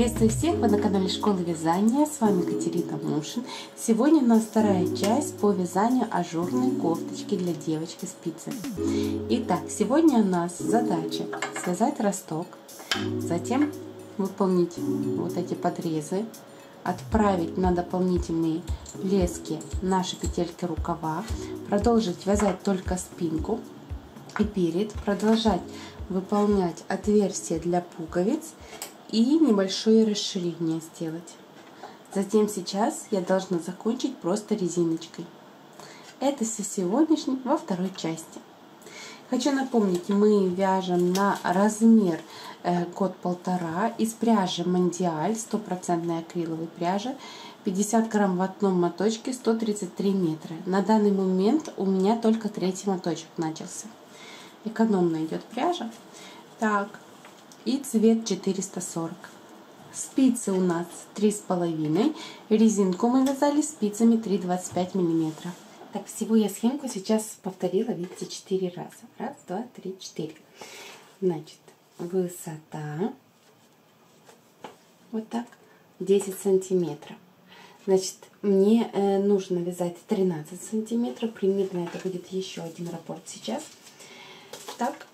Приветствую всех! Вы на канале Школы Вязания. С вами Катерина Мушин. Сегодня у нас вторая часть по вязанию ажурной кофточки для девочки спицами. Итак, сегодня у нас задача связать росток, затем выполнить вот эти подрезы, отправить на дополнительные лески наши петельки рукава, продолжить вязать только спинку и перед, продолжать выполнять отверстия для пуговиц и небольшое расширение сделать. Затем сейчас я должна закончить просто резиночкой. Это все сегодняшнее во второй части. Хочу напомнить, мы вяжем на размер год-полтора из пряжи Мондиаль, 100% акриловой пряжи, 50 грамм в одном моточке, 133 метра. На данный момент у меня только третий моточек начался. Экономно идет пряжа. Так. И цвет 440. Спицы у нас 3,5. Резинку мы вязали спицами 3,25 мм. Так, всего я схемку сейчас повторила, видите, 4 раза. Раз, два, три, 4. Значит, высота вот так 10 сантиметров. Значит, мне нужно вязать 13 сантиметров. Примерно это будет еще один раппорт сейчас. Так.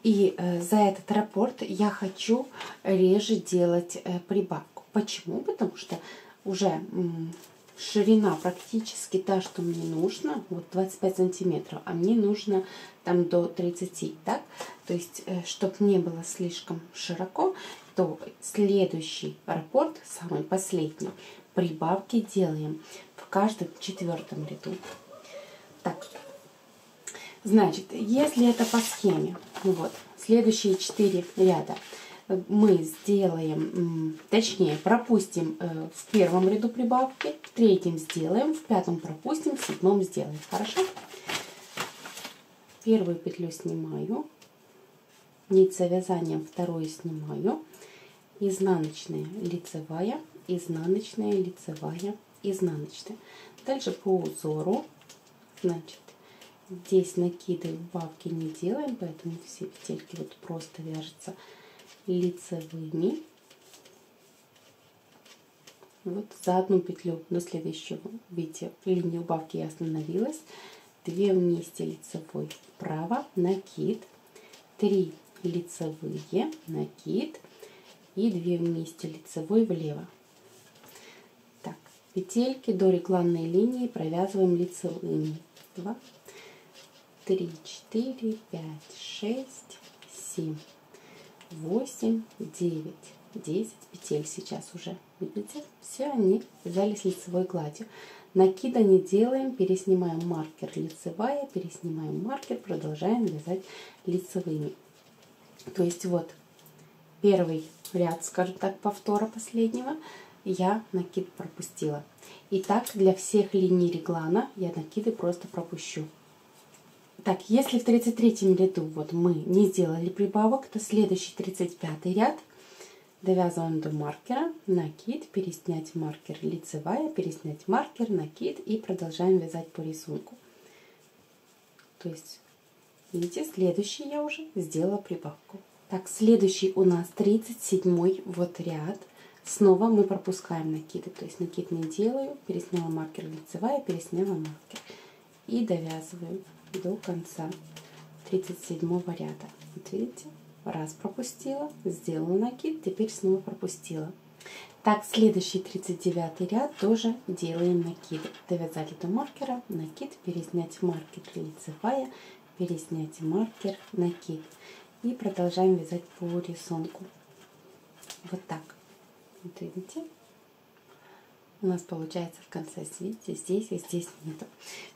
И за этот раппорт я хочу реже делать прибавку. Почему? Потому что уже ширина практически та, что мне нужно, вот 25 сантиметров, а мне нужно там до 30, так? То есть, чтобы не было слишком широко, то следующий раппорт, самый последний, прибавки делаем в каждом 4-м ряду. Так. Значит, если это по схеме, вот, следующие 4 ряда мы сделаем, точнее, пропустим в 1-м ряду прибавки, в 3-м сделаем, в 5-м пропустим, в 7-м сделаем. Хорошо? Первую петлю снимаю, нить за вязанием, вторую снимаю, изнаночная, лицевая, изнаночная, лицевая, изнаночная. Дальше по узору, значит, здесь накиды, убавки не делаем, поэтому все петельки вот просто вяжутся лицевыми. Вот за одну петлю до следующего, видите, линии убавки я остановилась. 2 вместе лицевой вправо, накид, 3 лицевые, накид и 2 вместе лицевой влево. Так, петельки до регланной линии провязываем лицевыми. 2, 3, 4, 5, 6, 7, 8, 9, 10 петель сейчас уже. Видите? Все они вязались лицевой гладью. Накида не делаем, переснимаем маркер лицевая, переснимаем маркер, продолжаем вязать лицевыми. То есть вот первый ряд, скажем так, повтора последнего, я накид пропустила. И так для всех линий реглана я накиды просто пропущу. Так, если в 33-м ряду вот мы не сделали прибавок, то следующий 35-й ряд довязываем до маркера, накид, переснять маркер, лицевая, переснять маркер, накид и продолжаем вязать по рисунку. То есть, видите, следующий я уже сделала прибавку. Так, следующий у нас 37-й вот ряд. Снова мы пропускаем накиды, то есть накид не делаю, пересняла маркер, лицевая, пересняла маркер и довязываю до конца 37-го ряда. Вот видите, раз пропустила, сделала накид, теперь снова пропустила. Так, следующий 39-й ряд тоже делаем накиды. Довязали до маркера, накид, переснять маркер, лицевая, переснять маркер, накид. И продолжаем вязать по рисунку. Вот так. Вот видите? У нас получается в конце, видите, здесь и здесь нету.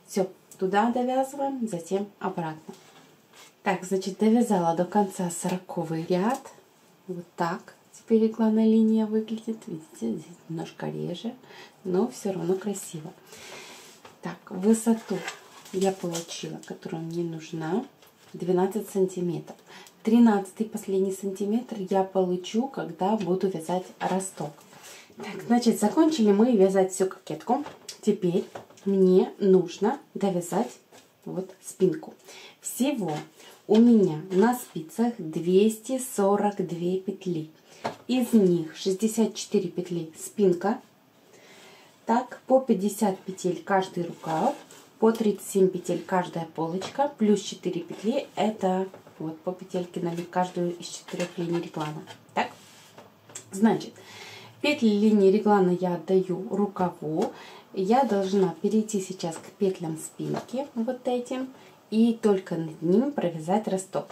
Все, туда довязываем, затем обратно. Так, значит, довязала до конца 40-й ряд. Вот так теперь регланная линия выглядит. Видите, здесь немножко реже, но все равно красиво. Так, высоту я получила, которая мне нужна, 12 сантиметров. 13-й последний сантиметр я получу, когда буду вязать росток. Так, значит, закончили мы вязать всю кокетку. Теперь мне нужно довязать вот спинку. Всего у меня на спицах 242 петли. из них 64 петли спинка, так, по 50 петель каждый рукав, по 37 петель каждая полочка, плюс 4 петли, это вот по петельке на каждую из 4 линий реглана. Так, значит, петли линии реглана я отдаю рукаву. Я должна перейти сейчас к петлям спинки, вот этим, и только над ним провязать росток.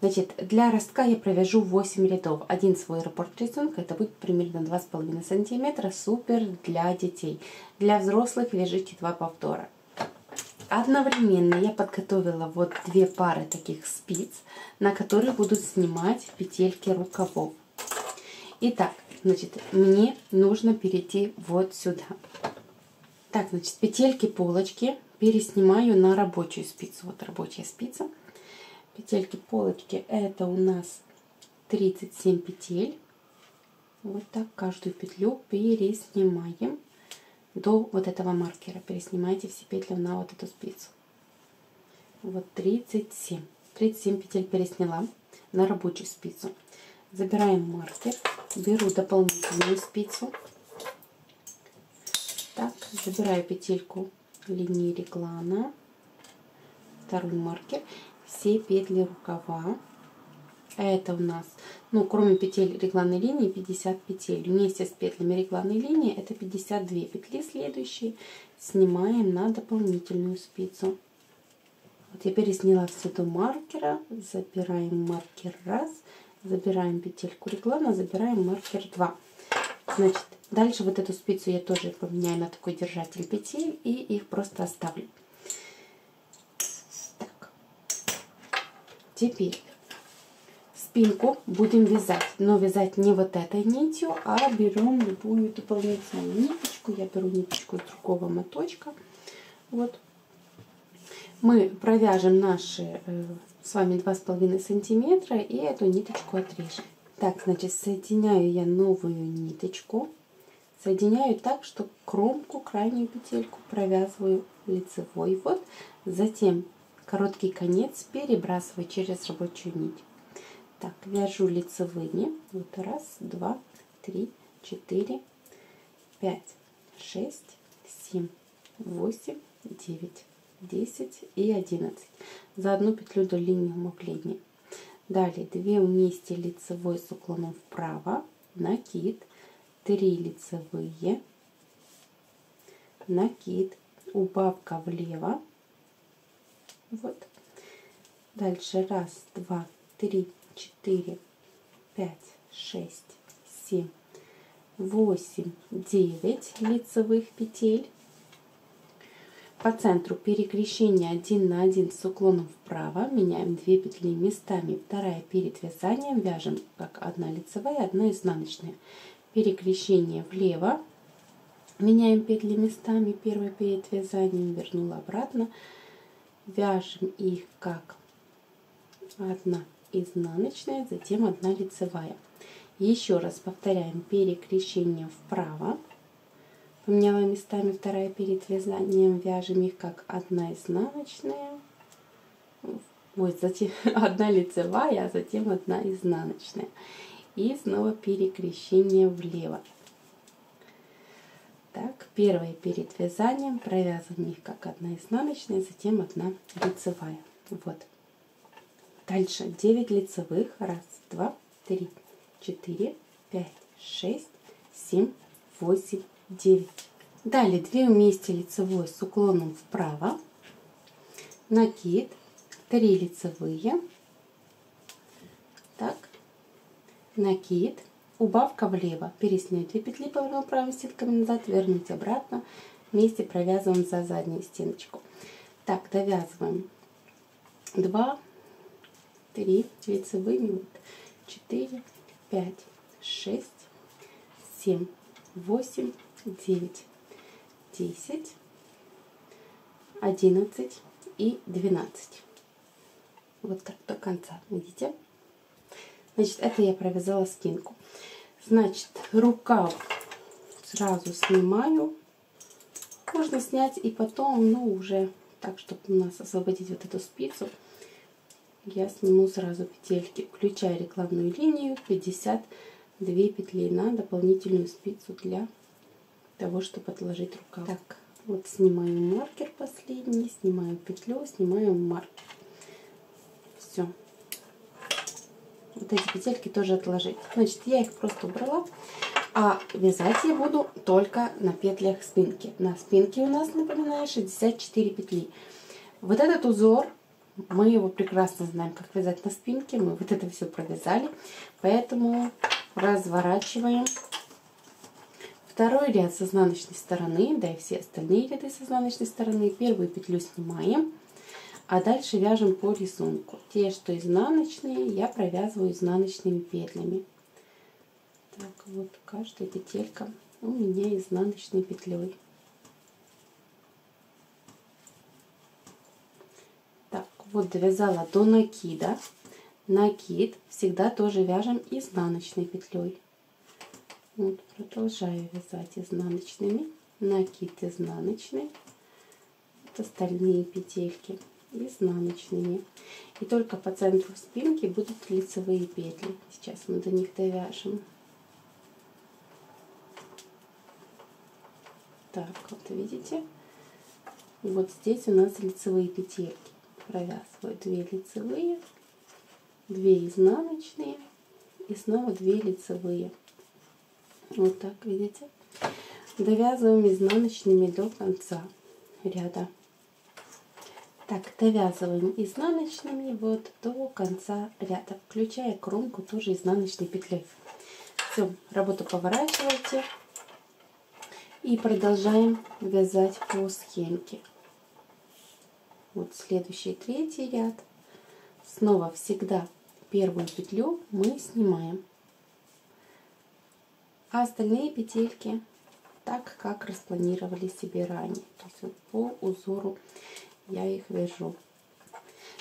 Значит, для ростка я провяжу 8 рядов. Один свой раппорт рисунка, это будет примерно 2,5 сантиметра, супер для детей. Для взрослых вяжите 2 повтора. Одновременно я подготовила вот 2 пары таких спиц, на которые буду снимать петельки рукавов. Итак, значит, мне нужно перейти вот сюда. Так, значит, петельки полочки переснимаю на рабочую спицу. Вот рабочая спица. Петельки полочки, это у нас 37 петель. Вот так каждую петлю переснимаем до вот этого маркера. Переснимайте все петли на вот эту спицу. Вот 37. 37 петель пересняла на рабочую спицу. Забираем маркер, беру дополнительную спицу. Так, забираю петельку линии реглана, второй маркер, все петли рукава. Это у нас, ну, кроме петель регланной линии, 50 петель. Вместе с петлями регланной линии это 52 петли. Следующие снимаем на дополнительную спицу. Вот я пересняла все до маркера, забираем маркер 1, забираем петельку реглана, забираем маркер 2. Значит, дальше вот эту спицу я тоже поменяю на такой держатель петель и их просто оставлю. Так. Теперь спинку будем вязать, но вязать не вот этой нитью, а берем любую дополнительную ниточку. Я беру ниточку из другого моточка. Вот. Мы провяжем наши с вами 2,5 сантиметра и эту ниточку отрежем. Так, значит, соединяю я новую ниточку. Соединяю так, что кромку, крайнюю петельку провязываю лицевой. Вот. Затем короткий конец перебрасываю через рабочую нить. Так, вяжу лицевыми. Вот 1, 2, 3, 4, 5, 6, 7, 8, 9, 10 и 11. За одну петлю до линии умопления. Далее 2 вместе лицевой с уклоном вправо, накид, 3 лицевые, накид, убавка влево. Вот. Дальше 1, 2, 3, 4, 5, 6, 7, 8, 9 лицевых петель. По центру перекрещение 1 на 1 с уклоном вправо, меняем 2 петли местами, вторая перед вязанием, вяжем как 1 лицевая, 1 изнаночная. Перекрещение влево, меняем петли местами, первая перед вязанием, вернула обратно, вяжем их как 1 изнаночная, затем 1 лицевая. Еще раз повторяем перекрещение вправо. Поменяла местами, вторая перед вязанием, вяжем их как 1 изнаночная, вот, затем 1 лицевая, а затем 1 изнаночная. И снова перекрещение влево. Так, первая перед вязанием, провязываем их как 1 изнаночная, затем 1 лицевая. Вот. Дальше 9 лицевых, 1, 2, 3, 4, 5, 6, 7, 8, 9. Далее 2 вместе лицевой с уклоном вправо, накид, 3 лицевые, так, накид, убавка влево, переснять 2 петли, повернул правой стенкой назад, вернуть обратно, вместе провязываем за заднюю стеночку. Так, довязываем 2, 3 лицевыми, вот, 4, 5, 6, 7, 8, 9, 10, 11 и 12. Вот так до конца, видите? Значит, это я провязала спинку. Значит, рукав сразу снимаю. Можно снять и потом, ну, уже так, чтобы у нас освободить вот эту спицу, я сниму сразу петельки, включая рекламную линию 50 2 петли на дополнительную спицу для того, чтобы отложить рукав. Так, вот снимаю маркер последний, снимаю петлю, снимаю маркер. Все. Вот эти петельки тоже отложить. Значит, я их просто убрала. А вязать я буду только на петлях спинки. На спинке у нас, напоминаю, 64 петли. Вот этот узор, мы его прекрасно знаем, как вязать на спинке. Мы вот это все провязали. Поэтому разворачиваем. Второй ряд с изнаночной стороны, да и все остальные ряды с изнаночной стороны. Первую петлю снимаем. А дальше вяжем по рисунку. Те, что изнаночные, я провязываю изнаночными петлями. Так, вот каждая петелька у меня изнаночной петлей. Так, вот довязала до накида. Накид всегда тоже вяжем изнаночной петлей. Вот, продолжаю вязать изнаночными. Накид изнаночный. Вот остальные петельки изнаночными. И только по центру спинки будут лицевые петли. Сейчас мы до них довяжем. Так, вот видите, вот здесь у нас лицевые петельки. Провязываю 2 лицевые, 2 изнаночные и снова 2 лицевые. Вот так, видите. Довязываем изнаночными до конца ряда. Так, довязываем изнаночными вот до конца ряда, включая кромку тоже изнаночной петлей. Все, работу поворачивайте и продолжаем вязать по схемке. Вот следующий 3-й ряд. Снова всегда первую петлю мы снимаем, а остальные петельки так, как распланировали себе ранее. То есть вот по узору я их вяжу.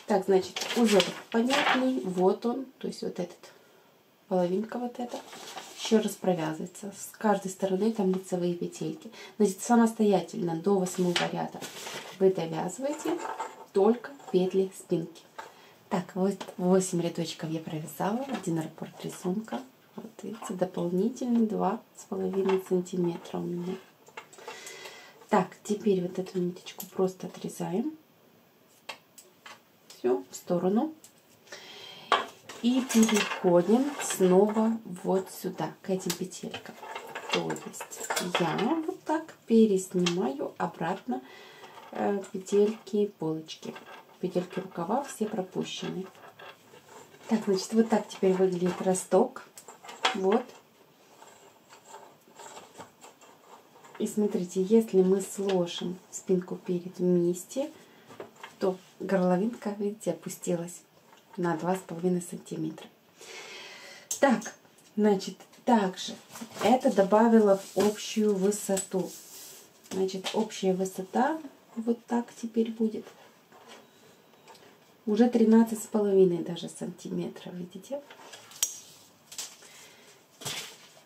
Так, значит, узор понятный. Вот он. То есть вот этот, половинка вот эта. Еще раз провязывается. С каждой стороны там лицевые петельки. Значит, самостоятельно до 8-го ряда вы довязываете только петли спинки. Так, вот 8 рядочков я провязала. 1 раппорт рисунка. Вот видите, дополнительный 2,5 сантиметра у меня. Так, теперь вот эту ниточку просто отрезаем. Все, в сторону. И переходим снова вот сюда, к этим петелькам. То есть я вот так переснимаю обратно петельки полочки. Петельки рукава все пропущены. Так, значит, вот так теперь выглядит росток. Вот. И смотрите, если мы сложим спинку перед вместе, то горловинка, видите, опустилась на 2,5 сантиметра. Так, значит, также это добавила в общую высоту. Значит, общая высота вот так теперь будет. Уже 13,5 даже сантиметров, видите?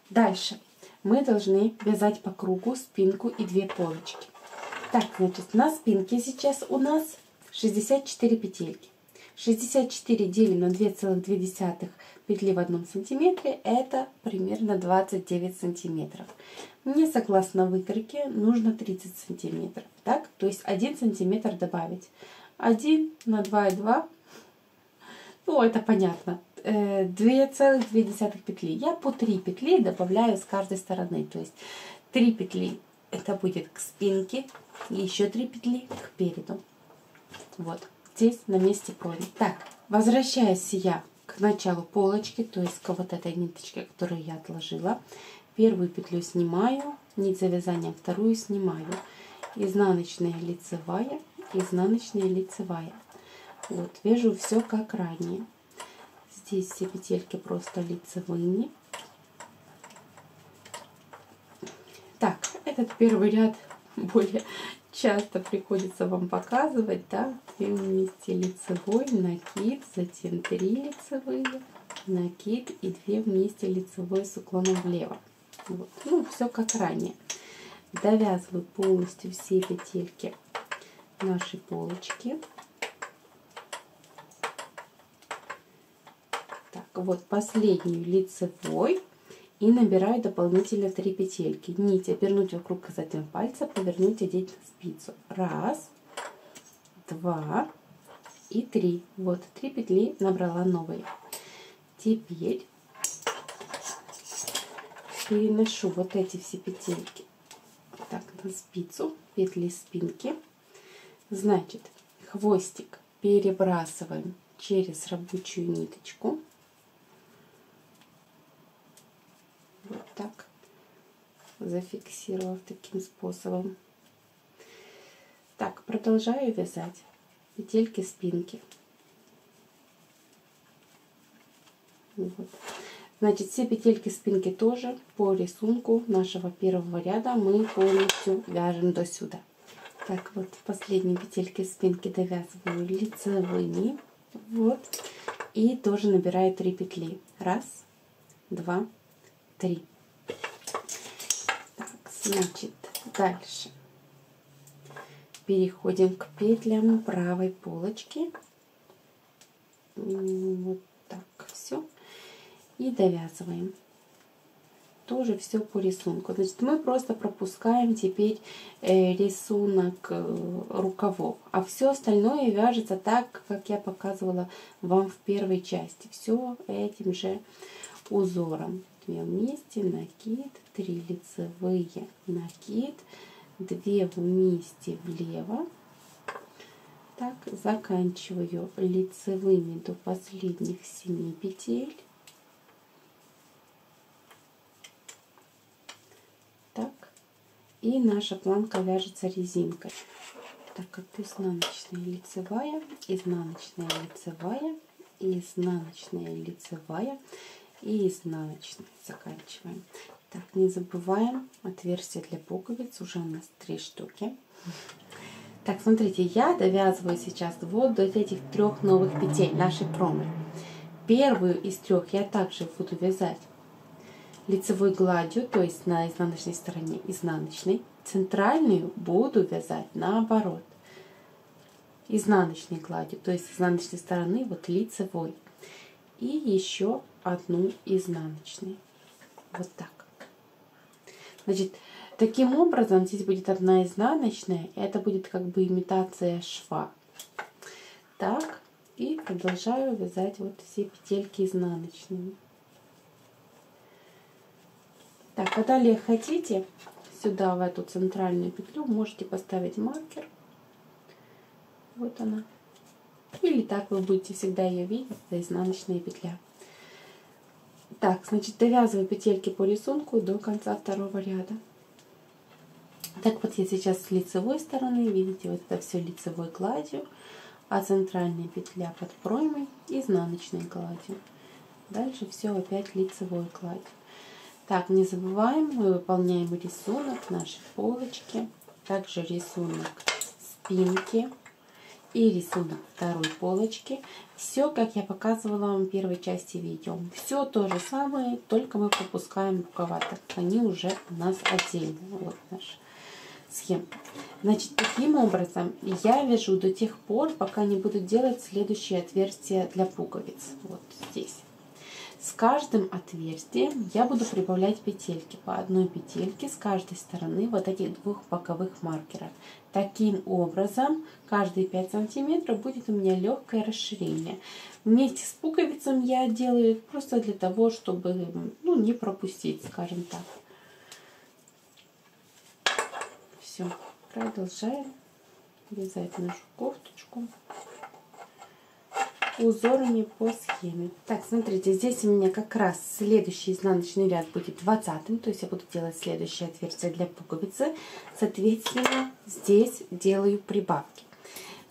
Дальше мы должны вязать по кругу спинку и 2 полочки. Так, значит, на спинке сейчас у нас 64 петельки. 64 делим на 2,2 петли в 1 сантиметре, это примерно 29 сантиметров. Мне, согласно выкройке, нужно 30 сантиметров. Так, то есть 1 сантиметр добавить. 1 на 2,2, ну, это понятно. 2,2 петли. Я по 3 петли добавляю с каждой стороны. То есть 3 петли это будет к спинке, и еще 3 петли к переду. Вот здесь на месте проймы. Так, возвращаюсь я к началу полочки, то есть к вот этой ниточке, которую я отложила. Первую петлю снимаю, нить завязания, вторую снимаю. Изнаночная, лицевая, изнаночная, лицевая. Вот, вяжу все как ранее. Здесь все петельки просто лицевыми. Так, этот первый ряд более часто приходится вам показывать, да, 2 вместе лицевой, накид, затем 3 лицевые, накид и 2 вместе лицевой с уклоном влево. Вот. Ну, все как ранее. Довязываю полностью все петельки нашей полочки. Так, вот последнюю лицевой и набираю дополнительно 3 петельки. Нить обернуть вокруг указательного пальца, повернуть, одеть на спицу. 1, 2 и 3. Вот 3 петли набрала новые. Теперь переношу вот эти все петельки так на спицу, петли спинки. Значит, хвостик перебрасываем через рабочую ниточку. Вот так, зафиксировав таким способом. Так, продолжаю вязать петельки спинки. Вот. Значит, все петельки спинки тоже по рисунку нашего первого ряда мы полностью вяжем до сюда. Так, вот последние петельки спинки довязываю лицевыми. Вот. И тоже набираю 3 петли. 1, 2, 3. Так, значит, дальше переходим к петлям правой полочки. Вот так все. И довязываем. Тоже все по рисунку. Значит, мы просто пропускаем теперь рисунок рукавов. А все остальное вяжется так, как я показывала вам в первой части. Все этим же узором. 2 вместе, накид, 3 лицевые, накид, 2 вместе влево. Так, заканчиваю лицевыми до последних 7 петель. Так, и наша планка вяжется резинкой. Так, как изнаночная лицевая, изнаночная лицевая, изнаночная лицевая и изнаночная. Заканчиваем. Так, не забываем отверстие для пуговиц, уже у нас 3 штуки. Так, смотрите, я довязываю сейчас вот до этих 3 новых петель нашей промы. Первую из 3 я также буду вязать лицевой гладью, то есть на изнаночной стороне изнаночной. Центральную буду вязать наоборот, изнаночной гладью, то есть с изнаночной стороны вот лицевой. И еще одну изнаночной. Вот так. Значит, таким образом здесь будет одна изнаночная, и это будет как бы имитация шва. Так, и продолжаю вязать вот все петельки изнаночными. Так, а далее хотите, сюда в эту центральную петлю можете поставить маркер. Вот она. Или так вы будете всегда ее видеть, это изнаночная петля. Так, значит, довязываю петельки по рисунку до конца 2 ряда. Так вот я сейчас с лицевой стороны, видите, вот это все лицевой гладью, а центральная петля под проймой изнаночной гладью. Дальше все опять лицевой гладью. Так, не забываем, мы выполняем рисунок нашей полочки, также рисунок спинки и рисунок второй полочки. Все, как я показывала вам в первой части видео. Все то же самое, только мы пропускаем рукава, так как они уже у нас отдельно. Вот наша схема. Значит, таким образом я вяжу до тех пор, пока не буду делать следующее отверстие для пуговиц. Вот здесь. С каждым отверстием я буду прибавлять петельки, по одной петельке с каждой стороны вот этих 2 боковых маркеров. Таким образом, каждые 5 сантиметров будет у меня легкое расширение. Вместе с пуговицем я делаю просто для того, чтобы не пропустить, скажем так. Все, продолжаем вязать нашу кофточку узорами по схеме. Так, смотрите, здесь у меня как раз следующий изнаночный ряд будет 20-м, то есть я буду делать следующее отверстие для пуговицы. Соответственно, здесь делаю прибавки.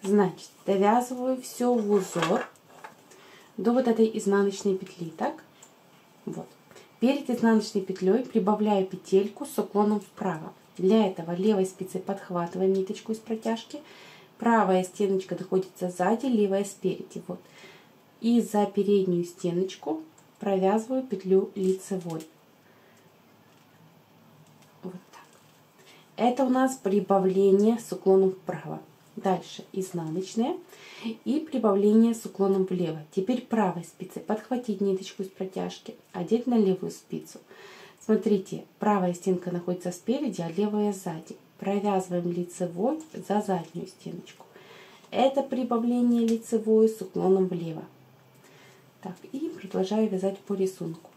Значит, довязываю все в узор до вот этой изнаночной петли, так? Вот. Перед изнаночной петлей прибавляю петельку с уклоном вправо. Для этого левой спицей подхватываем ниточку из протяжки. Правая стеночка находится сзади, левая спереди. Вот. И за переднюю стеночку провязываю петлю лицевой. Вот так. Это у нас прибавление с уклоном вправо. Дальше изнаночная и прибавление с уклоном влево. Теперь правой спицей подхватить ниточку из протяжки, одеть на левую спицу. Смотрите, правая стенка находится спереди, а левая сзади. Провязываем лицевой за заднюю стеночку. Это прибавление лицевой с уклоном влево. Так, и продолжаю вязать по рисунку.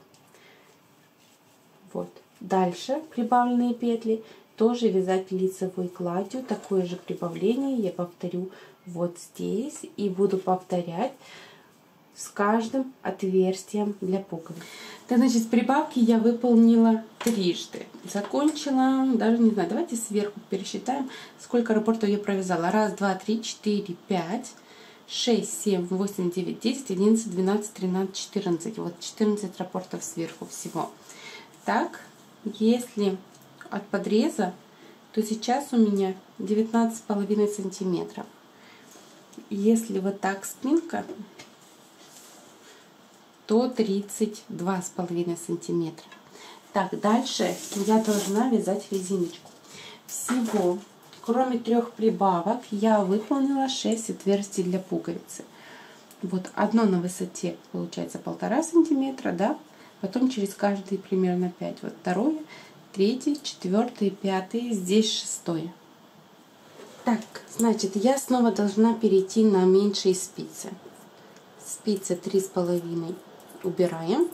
Вот. Дальше прибавленные петли тоже вязать лицевой гладью. Такое же прибавление я повторю вот здесь и буду повторять с каждым отверстием для пуговиц. Так, значит, прибавки я выполнила трижды. Закончила, даже не знаю, давайте сверху пересчитаем, сколько раппортов я провязала. 1, 2, 3, 4, 5, 6, 7, 8, 9, 10, 11, 12, 13, 14. Вот 14 раппортов сверху всего. Так, если от подреза, то сейчас у меня 19,5 сантиметров. Если вот так спинка, то 32,5 сантиметра. Так, дальше я должна вязать резиночку. Всего, кроме 3 прибавок, я выполнила 6 отверстий для пуговицы. Вот одно на высоте получается 1,5 сантиметра, да? Потом через каждый примерно 5. Вот второе, третье, четвертое, пятое, здесь шестое. Так, значит, я снова должна перейти на меньшие спицы. Спицы 3,5 убираем.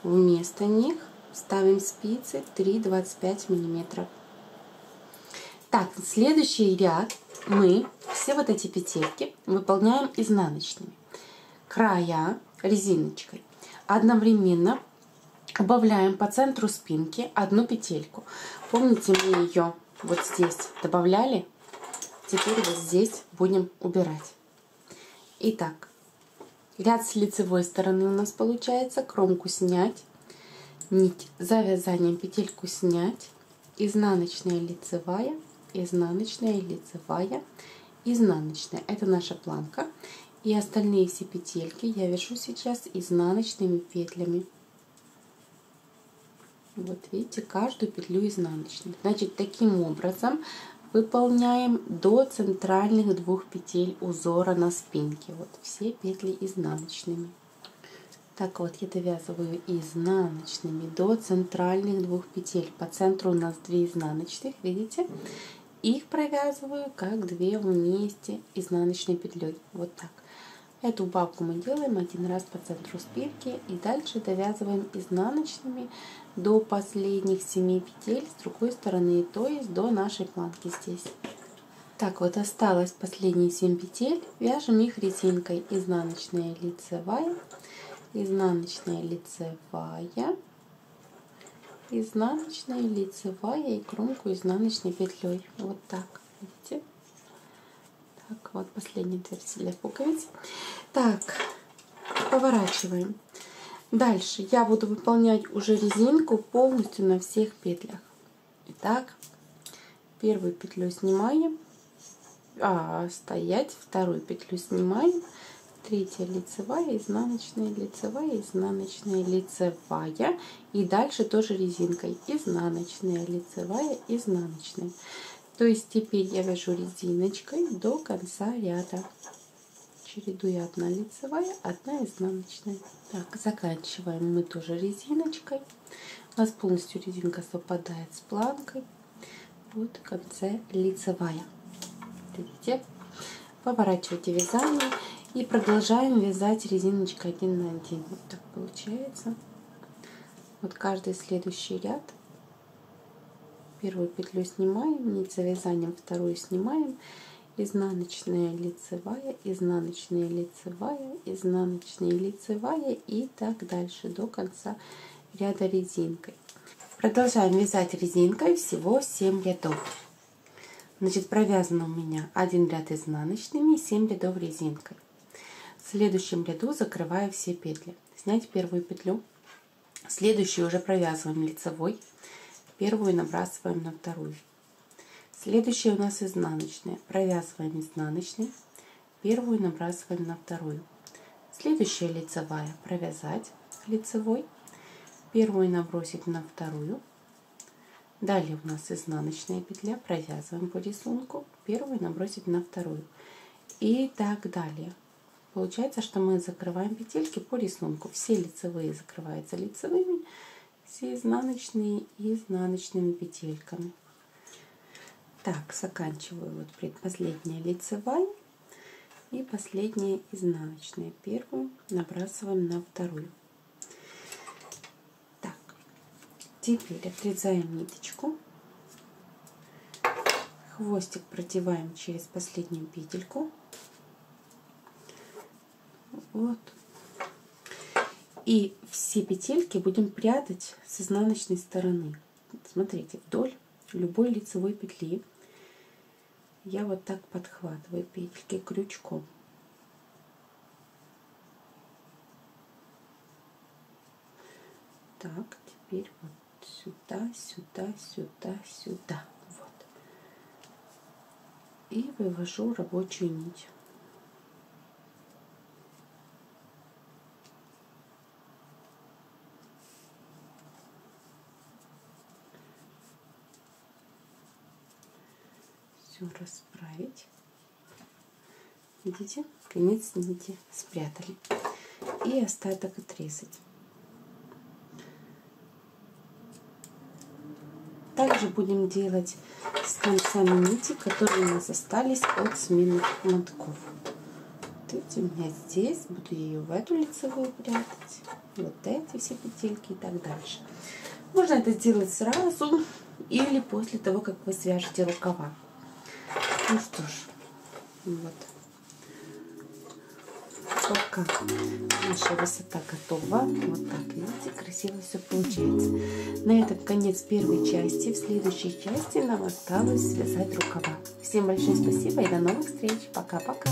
Вместо них ставим спицы 3,25 миллиметров. Так, следующий ряд мы все вот эти петельки выполняем изнаночными. Края резиночкой. Одновременно убавляем по центру спинки одну петельку. Помните, мы ее вот здесь добавляли? Теперь вот здесь будем убирать. Итак, ряд с лицевой стороны у нас получается. Кромку снять, нить за вязанием петельку снять, изнаночная, лицевая, изнаночная, лицевая, изнаночная. Это наша планка. И остальные все петельки я вяжу сейчас изнаночными петлями. Вот видите, каждую петлю изнаночной. Значит, таким образом выполняем до центральных 2 петель узора на спинке. Вот все петли изнаночными. Так вот, я довязываю изнаночными до центральных 2 петель. По центру у нас 2 изнаночных, видите? Их провязываю как 2 вместе изнаночной петлей. Вот так. Эту убавку мы делаем один раз по центру спинки и дальше довязываем изнаночными до последних 7 петель с другой стороны, то есть до нашей планки здесь. Так вот, осталось последние 7 петель, вяжем их резинкой изнаночная, лицевая, изнаночная, лицевая, изнаночная, лицевая и кромку изнаночной петлей. Вот так, видите? Так, вот последний отверстие для пуговиц. Так, поворачиваем. Дальше я буду выполнять уже резинку полностью на всех петлях. Итак, первую петлю снимаем, стоять, вторую петлю снимаем, третья лицевая, изнаночная, лицевая, изнаночная, лицевая. И дальше тоже резинкой изнаночная, лицевая, изнаночная. То есть теперь я вяжу резиночкой до конца ряда, чередуя одна лицевая, одна изнаночная. Так, заканчиваем мы тоже резиночкой. У нас полностью резинка совпадает с планкой. Вот в конце лицевая. Видите? Поворачивайте вязание и продолжаем вязать резиночкой 1 на 1. Вот так получается. Вот каждый следующий ряд. Первую петлю снимаем, нить за вязанием, вторую снимаем, изнаночная, лицевая, изнаночная, лицевая, изнаночная, лицевая и так дальше до конца ряда резинкой. Продолжаем вязать резинкой всего 7 рядов. Значит, провязано у меня 1 ряд изнаночными и 7 рядов резинкой. В следующем ряду закрываю все петли. Снять первую петлю, следующую уже провязываем лицевой. Первую набрасываем на вторую. Следующая у нас изнаночная. Провязываем изнаночной. Первую набрасываем на вторую. Следующая лицевая. Провязать лицевой. Первую набросить на вторую. Далее у нас изнаночная петля, провязываем по рисунку, первую набросить на вторую и так далее. Получается, что мы закрываем петельки по рисунку. Все лицевые закрываются лицевыми, все изнаночные изнаночными петельками. Так, заканчиваю вот предпоследняя лицевая и последняя изнаночная. Первую набрасываем на вторую. Так, теперь отрезаем ниточку, хвостик продеваем через последнюю петельку. Вот. И все петельки будем прятать с изнаночной стороны. Смотрите, вдоль любой лицевой петли я вот так подхватываю петельки крючком. Так, теперь вот сюда, сюда, сюда, сюда. Вот. И вывожу рабочую нить. Расправить. Видите, конец нити спрятали. И остаток отрезать. Также будем делать с концами нити, которые у нас остались от сменных мотков. Видите, у меня здесь, буду ее в эту лицевую прятать. Вот эти все петельки и так дальше. Можно это сделать сразу или после того, как вы свяжете рукава. Ну что ж, вот. Пока наша высота готова. Вот так, видите, красиво все получается. На этом конец первой части. В следующей части нам осталось связать рукава. Всем большое спасибо и до новых встреч. Пока-пока.